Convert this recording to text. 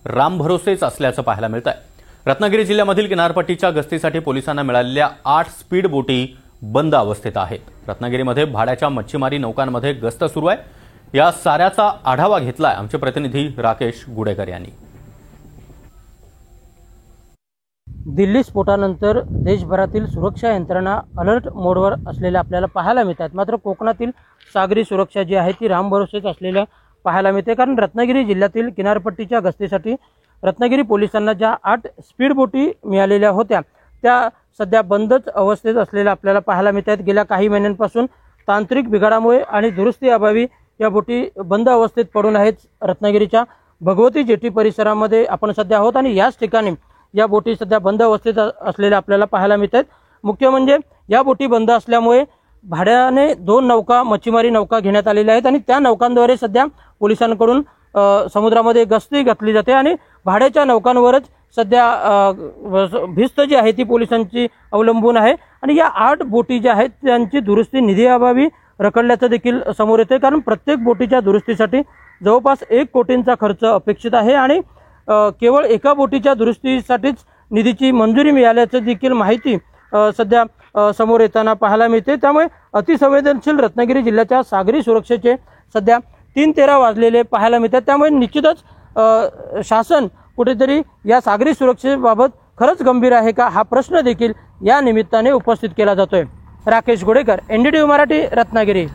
रामभरोसेच असल्याचं पाहायला मिळत आहे। रत्नागिरी जिल्ह्यामधील किनारपट्टीच्या गस्तीसाठी पोलिसांना मिळालेल्या 8 स्पीड बोटी बंद अवस्थेत आहेत। रत्नागिरीमध्ये भाड्याच्या मच्छीमारी नौकांमध्ये गस्त सुरू आहे। या साऱ्याचा आढावा घेतलाय आमचे प्रतिनिधी राकेश गुडेकर यांनी। दिल्ली स्फोटानंतर देशभरातील सुरक्षा यंत्रणा अलर्ट मोडवर असलेल्या आपल्याला पाहायला मिळतात। मात्र कोकणातील सागरी सुरक्षा जी आहे ती रामभरोसेच असलेल्या पाहायला मिळते। कारण रत्नागिरी जिल्ह्यातील किनारपट्टीच्या गस्तीसाठी रत्नागिरी पोलिसांना ज्या 8 स्पीड बोटी मिळालेल्या होत्या त्या सध्या बंदच अवस्थेत असलेल्या आपल्याला पाहायला मिळतात। गेल्या काही महिन्यांपासून तांत्रिक बिघाडामुळे आणि दुरुस्ती अभावी या बोटी बंद अवस्थेत पडून आहेत। रत्नागिरीच्या भगवती जेटी परिसरामध्ये आपण सध्या आहोत आणि याच ठिकाणी या बोटी सध्या बंद अवस्थेत असलेल्या आपल्याला पाहायला मिळतात। मुख्य म्हणजे या बोटी बंद असल्यामुळे भाड्याने 2 नौका मच्छीमारी नौका घेण्यात आलेल्या आहेत आणि त्या नौकांद्वारे सध्या पोलिसांकडून समुद्रामध्ये गस्ती घातली जाते आणि भाड्याच्या नौकांवरच सध्या भिस्त जी आहे ती पोलिसांची अवलंबून आहे। आणि या 8 बोटी ज्या आहेत त्यांची दुरुस्ती निधी अभावी रखडल्याचं देखील समोर येते। कारण प्रत्येक बोटीच्या दुरुस्तीसाठी जवळपास 1 कोटींचा खर्च अपेक्षित आहे आणि केवळ एका बोटीच्या दुरुस्तीसाठीच निधीची मंजुरी मिळाल्याचं देखील माहिती सध्या समोर येताना पाहायला मिळते। त्यामुळे अतिसंवेदनशील रत्नागिरी जिल्ह्याच्या सागरी सुरक्षेचे सध्या 3:13 वाजलेले पाहायला मिळतात। त्यामुळे निश्चितच शासन कुठेतरी या सागरी सुरक्षेबाबत खरंच गंभीर आहे का हा प्रश्न देखील या निमित्ताने उपस्थित केला जातोय। राकेश गुडेकर, NDTV मराठी, रत्नागिरी।